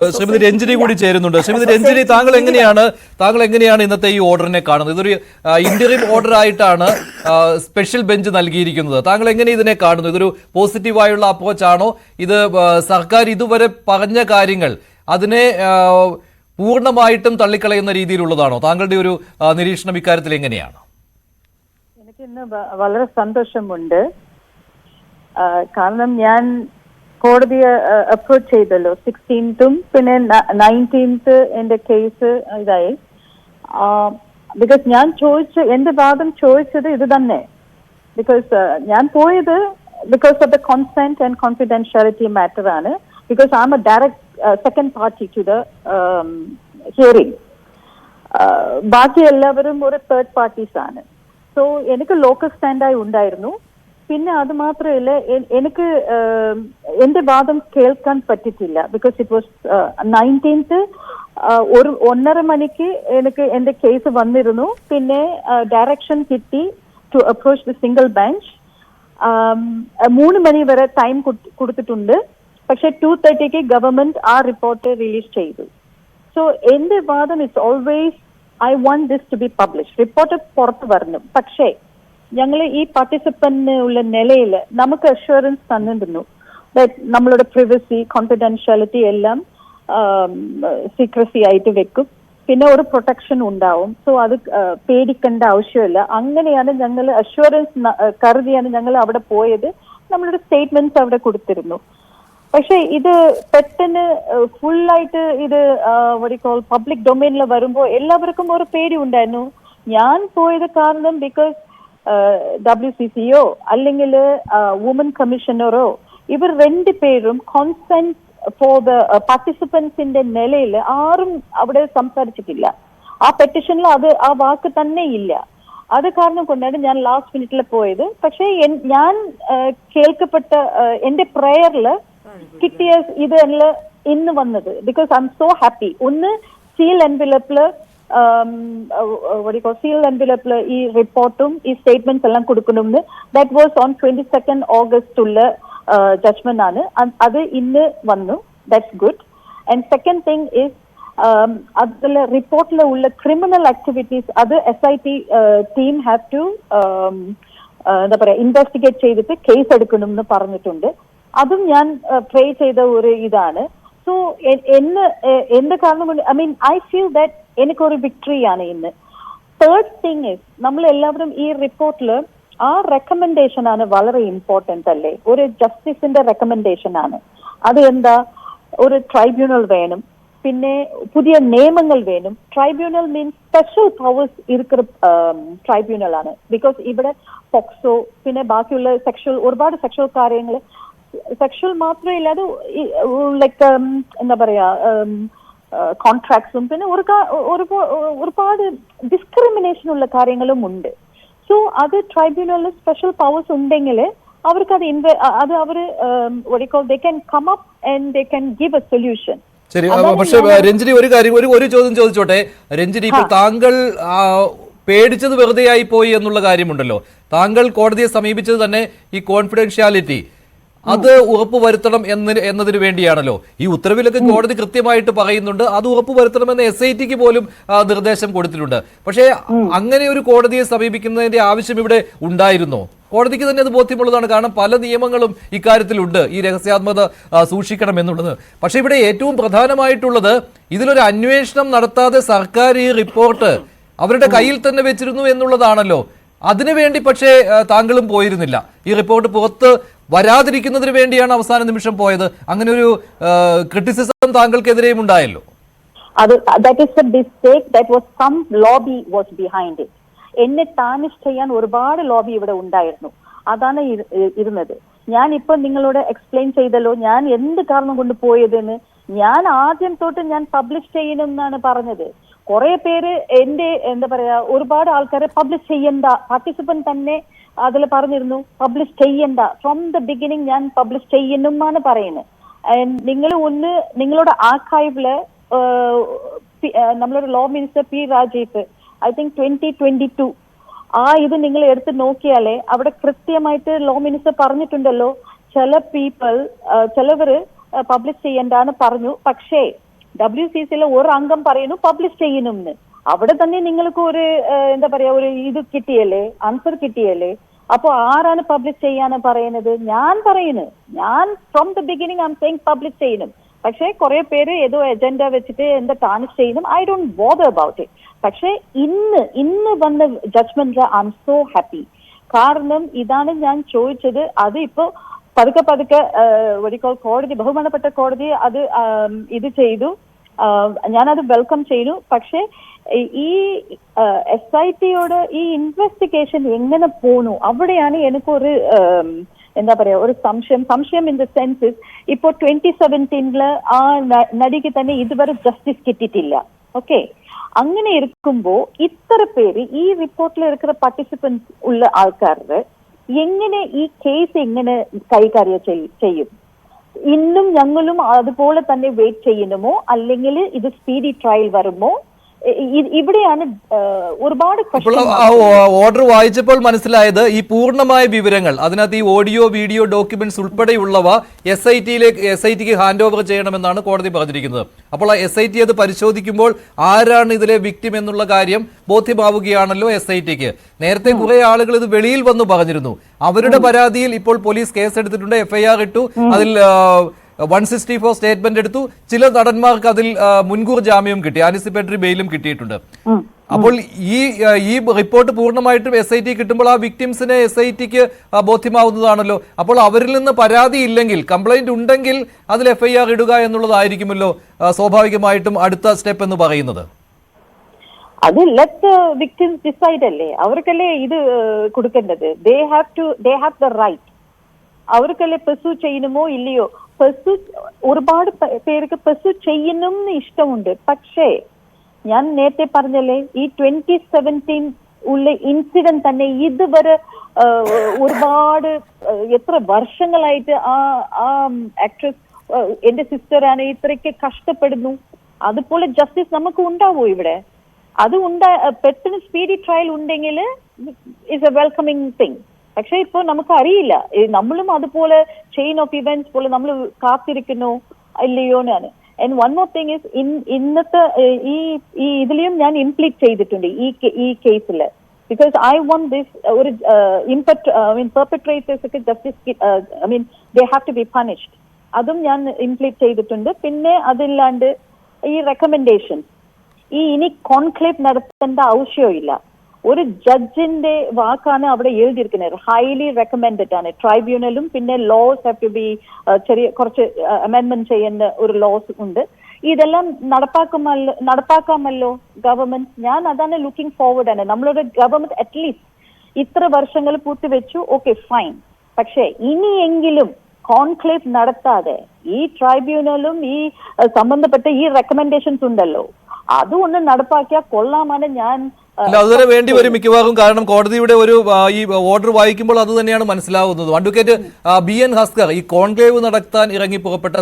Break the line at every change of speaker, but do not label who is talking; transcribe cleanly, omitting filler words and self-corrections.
ശ്രീമതി രഞ്ജിനി കൂടി ചേരുന്നുണ്ട്. ശ്രീമതി രഞ്ജിനി, താങ്കൾ എങ്ങനെയാണ് ഇന്നത്തെ ഈ ഓർഡറിനെ കാണുന്നത്? ഇതൊരു ഇന്ററിം ഓർഡർ ആയിട്ടാണ് സ്പെഷ്യൽ ബെഞ്ച് നൽകിയിരിക്കുന്നത്. താങ്കൾ എങ്ങനെ ഇതിനെ കാണുന്നു? ഇതൊരു പോസിറ്റീവായുള്ള അപ്രോച്ച് ആണോ? ഇത് സർക്കാർ ഇതുവരെ പറഞ്ഞ കാര്യങ്ങൾ അതിനെ പൂർണ്ണമായിട്ടും തള്ളിക്കളയുന്ന രീതിയിലുള്ളതാണോ? താങ്കളുടെ ഒരു നിരീക്ഷണം ഇക്കാര്യത്തിൽ എങ്ങനെയാണ്?
എനിക്ക് ഇന്ന് വളരെ സന്തോഷമുണ്ട്. കാരണം ഞാൻ കോടതിയെ അപ്രോച്ച് ചെയ്തല്ലോ 16th പിന്നെ 19th എന്റെ കേസ് ഇതായി. ബിക്കോസ് ഞാൻ എന്റെ വാദം ചോദിച്ചത് ഇത് തന്നെ. ബിക്കോസ് ഞാൻ പോയത് because of the consent and confidentiality matter ആണ്. Because I am a direct second party to the hearing. ബാക്കി എല്ലാവരും ഒരു തേർഡ് പാർട്ടീസ് ആണ്. സോ എനിക്ക് ലോക്കൽ സ്റ്റാൻഡായി ഉണ്ടായിരുന്നു. പിന്നെ അത് മാത്രമല്ല, എനിക്ക് എന്റെ വാദം കേൾക്കാൻ പറ്റിയിട്ടില്ല. ബിക്കോസ് ഇറ്റ് വാസ് 19th 1:30 മണിക്ക് എനിക്ക് എന്റെ കേസ് വന്നിരുന്നു. പിന്നെ ഡയറക്ഷൻ കിട്ടി to approach the single bench. 3 മണി വരെ ടൈം കൊടുത്തിട്ടുണ്ട്. പക്ഷെ 2:30 ഗവൺമെന്റ് ആ റിപ്പോർട്ട് റിലീസ് ചെയ്തു. സോ എന്റെ വാദം it's always I want this to be publish. Report പുറത്ത് വരണം. പക്ഷേ ഞങ്ങൾ ഈ പാർട്ടിസിപ്പന്റിന് ഉള്ള നിലയിൽ നമുക്ക് അഷ്വറൻസ് തന്നിരുന്നു. നമ്മളുടെ പ്രിവസി കോൺഫിഡൻഷ്യാലിറ്റി എല്ലാം സീക്രസി ആയിട്ട് വെക്കും. പിന്നെ ഒരു പ്രൊട്ടക്ഷൻ ഉണ്ടാവും. സോ അത് പേടിക്കേണ്ട ആവശ്യമില്ല. അങ്ങനെയാണ് ഞങ്ങൾ അഷ്വറൻസ് കരുതിയാണ് ഞങ്ങൾ അവിടെ പോയത്. നമ്മളുടെ സ്റ്റേറ്റ്മെന്റ്സ് അവിടെ കൊടുത്തിരുന്നു. പക്ഷെ ഇത് പെട്ടെന്ന് ഫുള്ളായിട്ട് ഇത് പബ്ലിക് ഡൊമൈനിൽ വരുമ്പോൾ എല്ലാവർക്കും ഒരു പേടി ഉണ്ടായിരുന്നു. ഞാൻ പോയത് കാരണം ബിക്കോസ് WCCO അല്ലെങ്കിൽ വുമൻ കമ്മീഷണറോ ഇവർ 2 പേരും കോൺസെന്റ് ഫോർ ദ പാർട്ടിസിപ്പൻസിന്റെ നിലയിൽ ആരും അവിടെ സംസാരിച്ചിട്ടില്ല. ആ പെറ്റീഷനിൽ ആ വാക്ക് തന്നെ ഇല്ല. അത് കാരണം കൊണ്ടാണ് ഞാൻ ലാസ്റ്റ് മിനിറ്റിൽ പോയത്. പക്ഷേ ഞാൻ കേൾക്കപ്പെട്ട എന്റെ പ്രയറിൽ കിട്ടിയ ഇതല്ല ഇന്ന് വന്നത്. Because I am so happy. ഒന്ന് സീൽ എൻവലപ്പില് ഈ റിപ്പോർട്ടും ഈ സ്റ്റേറ്റ്മെന്റ്സ് എല്ലാം കൊടുക്കണമെന്ന്. That was on 22nd August ഉള്ള ജഡ്ജ്മെന്റ് ആണ്. അത് ഇന്ന് വന്നു. That's good. And second thing is അതിലെ റിപ്പോർട്ടിൽ ഉള്ള ക്രിമിനൽ ആക്ടിവിറ്റീസ് അത് SIT ടീം ഹാവ് ടു എന്താ പറയാ ഇൻവെസ്റ്റിഗേറ്റ് ചെയ്തിട്ട് കേസ് എടുക്കണമെന്ന് പറഞ്ഞിട്ടുണ്ട്. അതും ഞാൻ പ്രേ ചെയ്ത ഒരു ഇതാണ്. സോ എന്ത് കാരണം കൊണ്ട് ഐ ഫീൽ ദാറ്റ് എനിക്കൊരു വിക്ടറിയാണ് ഇന്ന്. തേർഡ് തിങ് ഇസ് നമ്മൾ എല്ലാവരും ഈ റിപ്പോർട്ടിൽ ആ റെക്കമെൻഡേഷൻ ആണ് വളരെ ഇമ്പോർട്ടന്റ് അല്ലേ. ഒരു ജസ്റ്റിസിന്റെ റെക്കമെൻഡേഷൻ ആണ്. അത് എന്താ? ഒരു ട്രൈബ്യൂണൽ വേണം. പിന്നെ പുതിയ നിയമങ്ങൾ വേണം. ട്രൈബ്യൂണൽ മീൻസ് സ്പെഷ്യൽ പവേഴ്സ് ഇരിക്കുന്ന ട്രൈബ്യൂണൽ ആണ്. ബിക്കോസ് ഇവിടെ പോക്സോ പിന്നെ ബാക്കിയുള്ള ഒരുപാട് സെക്ഷൽ കാര്യങ്ങൾ സെക്ഷൽ മാത്രമല്ല, അത് ലൈക്ക് എന്താ പറയാ കോൺട്രാക്ട്സും പിന്നെ ഒരുപാട് ഡിസ്ക്രിമിനേഷൻ ഉള്ള കാര്യങ്ങളും ഉണ്ട്. സോ അത് ട്രൈബ്യൂണലിൽ സ്പെഷ്യൽ പവേഴ്സ് ഉണ്ടെങ്കിൽ അവർക്ക് അത് അവര് they can come up and they can give a solution.
ശരി. പക്ഷെ രഞ്ജിനി ഒരു ചോദ്യം ചോദിച്ചോട്ടെ. രഞ്ജിനി, ഇപ്പോൾ താങ്കൾ പേടിച്ചത് വെറുതെയായി പോയി എന്നുള്ള കാര്യമുണ്ടല്ലോ. താങ്കൾ കോടതിയെ സമീപിച്ചത് തന്നെ ഈ കോൺഫിഡൻഷ്യാലിറ്റി അത് ഉറപ്പുവരുത്തണം എന്നതിന് വേണ്ടിയാണല്ലോ. ഈ ഉത്തരവിലൊക്കെ കോടതി കൃത്യമായിട്ട് പറയുന്നുണ്ട് അത് ഉറപ്പുവരുത്തണമെന്ന് SITക്ക് പോലും നിർദ്ദേശം കൊടുത്തിട്ടുണ്ട്. പക്ഷേ അങ്ങനെ ഒരു കോടതിയെ സമീപിക്കുന്നതിന്റെ ആവശ്യം ഇവിടെ ഉണ്ടായിരുന്നോ? കോടതിക്ക് തന്നെ അത് ബോധ്യമുള്ളതാണ്. കാരണം പല നിയമങ്ങളും ഇക്കാര്യത്തിലുണ്ട്, ഈ രഹസ്യാത്മകത സൂക്ഷിക്കണം എന്നുള്ളത്. പക്ഷെ ഇവിടെ ഏറ്റവും പ്രധാനമായിട്ടുള്ളത് ഇതിലൊരു അന്വേഷണം നടത്താതെ സർക്കാർ ഈ റിപ്പോർട്ട് അവരുടെ കയ്യിൽ തന്നെ വെച്ചിരുന്നു എന്നുള്ളതാണല്ലോ. അതിനുവേണ്ടി പക്ഷേ താങ്കളും പോയിരുന്നില്ല. ഈ റിപ്പോർട്ട് പുറത്ത് വരാതിരിക്കുന്നതിന് വേണ്ടിയാണ് അവസാന നിമിഷം പോയത്. അങ്ങനെ ഒരു ക്രിറ്റിസിസം താങ്കൾക്കെതിരെയും ഉണ്ടായല്ലോ.
എന്നെ ടാനിഷ് ചെയ്യാൻ ഒരുപാട് ലോബി ഇവിടെ ഉണ്ടായിരുന്നു. അതാണ് ഇരുന്നത്. ഞാൻ ഇപ്പൊ നിങ്ങളോട് എക്സ്പ്ലെയിൻ ചെയ്തല്ലോ ഞാൻ എന്ത് കാരണം കൊണ്ട് പോയതെന്ന്. ഞാൻ ആദ്യം തൊട്ട് ഞാൻ പബ്ലിഷ് ചെയ്യണമെന്നാണ് പറഞ്ഞത്. കുറെ പേര് എന്റെ എന്താ പറയാ ഒരുപാട് ആൾക്കാരെ പബ്ലിഷ് ചെയ്യണ്ട, പാർട്ടിസിപ്പന്റ് തന്നെ അതിൽ പറഞ്ഞിരുന്നു പബ്ലിഷ് ചെയ്യണ്ട. ഫ്രം ദ ബിഗിനിങ് ഞാൻ പബ്ലിഷ് ചെയ്യുമെന്നാണ് പറയുന്നത്. നിങ്ങളുടെ ആർക്കൈവില് നമ്മളുടെ law minister P. Rajeev I think 2022 ഇത് നിങ്ങൾ എടുത്ത് നോക്കിയാലേ അവിടെ കൃത്യമായിട്ട് ലോ മിനിസ്റ്റർ പറഞ്ഞിട്ടുണ്ടല്ലോ ചിലവര് പബ്ലിഷ് ചെയ്യണ്ടാന്ന് പറഞ്ഞു. പക്ഷേ WCCയിലെ ഒരു അംഗം പറയുന്നു പബ്ലിഷ് ചെയ്യണമെന്ന്. അവിടെ തന്നെ നിങ്ങൾക്ക് ഒരു എന്താ പറയാ ഒരു ഇത് കിട്ടിയല്ലേ, ആൻസർ കിട്ടിയല്ലേ. അപ്പൊ ആരാണ് പബ്ലിഷ് ചെയ്യാന്ന് പറയുന്നത്? ഞാൻ പറയുന്നു, ഞാൻ from the beginning I am saying publish ചെയ്യണം. പക്ഷെ കുറെ പേര് ഏതോ അജണ്ട വെച്ചിട്ട് എന്താ ടാർണിഷ് ചെയ്യണം. I don't bother about it. പക്ഷെ ഇന്ന് വന്ന judgment I am so happy. കാരണം ഇതാണ് ഞാൻ ചോദിച്ചത്. അത് ഇപ്പോ പതുക്കെ കോടതി, ബഹുമാനപ്പെട്ട കോടതി അത് ഇത് ചെയ്തു. ഞാനത് വെൽക്കം ചെയ്തു. പക്ഷെ ഈ SITയോട് ഈ ഇൻവെസ്റ്റിഗേഷൻ എങ്ങനെ പോണു, അവിടെയാണ് എനിക്കൊരു എന്താ പറയാ ഒരു സംശയം ഇൻ ദ സെൻസ് ഇപ്പോ 2017 ആ നടിക്ക് തന്നെ ഇതുവരെ ജസ്റ്റിസ് കിട്ടിയിട്ടില്ല. ഓക്കെ, അങ്ങനെ ഇരിക്കുമ്പോ ഇത്ര പേര് ഈ റിപ്പോർട്ടിൽ ഇരിക്കുന്ന പാർട്ടിസിപ്പൻസ് ഉള്ള ആൾക്കാരുടെ എങ്ങനെ ഈ കേസ് എങ്ങനെ കൈകാര്യം ചെയ്യും? ഇന്നും ഞങ്ങളും അതുപോലെ തന്നെ വെയിറ്റ് ചെയ്യണമോ, അല്ലെങ്കിൽ ഇത് സ്പീഡി ട്രയൽ വരുമോ? ഇവിടെയാണ് ഒരുപാട്
ഓർഡർ വായിച്ചപ്പോൾ മനസ്സിലായത് ഈ പൂർണ്ണമായ വിവരങ്ങൾ, അതിനകത്ത് ഈ ഓഡിയോ വീഡിയോ ഡോക്യുമെന്റ്സ് ഉൾപ്പെടെയുള്ളവ SITക്ക് ഹാൻഡ് ഓവർ ചെയ്യണമെന്നാണ് കോടതി പറഞ്ഞിരിക്കുന്നത്. അപ്പോൾ SIT അത് പരിശോധിക്കുമ്പോൾ ആരാണ് ഇതിലെ വിക്ടിം എന്നുള്ള കാര്യം ബോധ്യമാവുകയാണല്ലോ SITക്ക്. നേരത്തെ കുറെ ആളുകൾ ഇത് വെളിയിൽ വന്നു പറഞ്ഞിരുന്നു. അവരുടെ പരാതിയിൽ ഇപ്പോൾ പോലീസ് കേസെടുത്തിട്ടുണ്ട്, FIR ഇട്ടു, അതിൽ 164 സ്റ്റേറ്റ്മെന്റ് എടുത്തു. ചില നടന്മാർക്ക് അതിൽ മുൻകൂർ ജാമ്യവും കിട്ടി, ആന്റിസിപ്പേറ്ററി ബെയിലും കിട്ടിയിട്ടുണ്ട്. അപ്പോൾ ഈ റിപ്പോർട്ട് പൂർണ്ണമായിട്ടും SIT കിട്ടുമ്പോൾ ആ വിക്ടിംസിനെ SITക്ക് ബോധ്യമാവുന്നതാണല്ലോ. അപ്പോൾ അവരിൽ നിന്ന് പരാതി ഇല്ലെങ്കിൽ, കംപ്ലൈന്റ് ഉണ്ടെങ്കിൽ അതിൽ FIR ഇടുക എന്നുള്ളതായിരിക്കുമല്ലോ സ്വാഭാവികമായിട്ടും അടുത്ത സ്റ്റെപ്പ് എന്ന് പറയുന്നത്.
അത് ലെറ്റ് വിക്ടിംസ് ഡിസൈഡ് അല്ലേ, അവർക്കല്ലേ ഇത് കൊടുക്കേണ്ടത്. They have the right. അവർക്കല്ലേ പെർസ്യൂ ചെയ്യണമോ ഇല്ലയോ? ഒരുപാട് പേർക്ക് പെർസ്യൂ ചെയ്യണമെന്ന് ഇഷ്ടമുണ്ട്. പക്ഷേ ഞാൻ നേരത്തെ പറഞ്ഞല്ലേ, ഈ 2017 ഉള്ള ഇൻസിഡന്റ് തന്നെ ഇതുവരെ ഒരുപാട് എത്ര വർഷങ്ങളായിട്ട് ആ ആക്ട്രസ് എന്റെ സിസ്റ്ററാണ് ഇത്രയ്ക്ക് കഷ്ടപ്പെടുന്നു. അതുപോലെ ജസ്റ്റിസ് നമുക്ക് ഉണ്ടാവോ ഇവിടെ? അത് പെട്ടെന്ന് സ്പീഡി ട്രയൽ ഉണ്ടെങ്കിൽ ഇസ് എ വെൽക്കമിങ് തിങ്. പക്ഷെ ഇപ്പൊ നമുക്ക് അറിയില്ല, നമ്മളും അതുപോലെ ചെയിൻ ഓഫ് ഇവന്റ്സ് പോലെ നമ്മൾ കാത്തിരിക്കുന്നു ഇല്ലയോന്നാണ്. And one more thing is ഇന്നത്തെ ഈ ഇതിലെയും ഞാൻ ഇംപ്ലീറ്റ് ചെയ്തിട്ടുണ്ട് ഈ കേസിൽ. ബിക്കോസ് ഐ വാണ്ട് ദിസ് ഒരു പെർപെട്രേറ്റേഴ്സ് ഒക്കെ justice they have to be punished. അതും ഞാൻ ഇംപ്ലീറ്റ് ചെയ്തിട്ടുണ്ട്. പിന്നെ അതില്ലാണ്ട് ഈ റെക്കമെൻഡേഷൻ, ഇനി കോൺക്ലേവ് നടത്തേണ്ട ആവശ്യമില്ല. ഒരു ജഡ്ജിന്റെ വാക്കാണ് അവിടെ എഴുതിയിരിക്കുന്നത്. ഹൈലി റെക്കമെൻഡഡ് ആണ്. ട്രൈബ്യൂണലും പിന്നെ ലോസ് ഹാവ് ടു ബി കുറച്ച് അമെൻഡ്മെന്റ് ചെയ്യുന്ന ഒരു ലോസ് ഉണ്ട്. ഇതെല്ലാം നടപ്പാക്കാമല്ലോ ഗവൺമെന്റ്. ഞാൻ അതാണ് ലുക്കിംഗ് ഫോർവേഡ് ആണ്. നമ്മളുടെ ഗവൺമെന്റ് അറ്റ്ലീസ്റ്റ് ഇത്ര വർഷങ്ങൾ പൂർത്തിവെച്ചു, ഓക്കെ ഫൈൻ. പക്ഷെ ഇനിയെങ്കിലും കോൺക്ലേവ് നടത്താതെ ഈ ട്രൈബ്യൂണലും ഈ സംബന്ധപ്പെട്ട ഈ റെക്കമെൻഡേഷൻസ് ഉണ്ടല്ലോ, അതുകൊണ്ട് നടപ്പാക്കിയാൽ കൊള്ളാമാണ്. ഞാൻ
അതുവരെ വേണ്ടി വരും മിക്കവാറും. കാരണം കോടതിയുടെ ഒരു ഈ ഓർഡർ വായിക്കുമ്പോൾ അത് തന്നെയാണ് മനസ്സിലാവുന്നത്. അഡ്വക്കേറ്റ് BN ഹസ്കർ, ഈ കോൺക്ലേവ് നടത്താൻ ഇറങ്ങി പുറപ്പെട്ട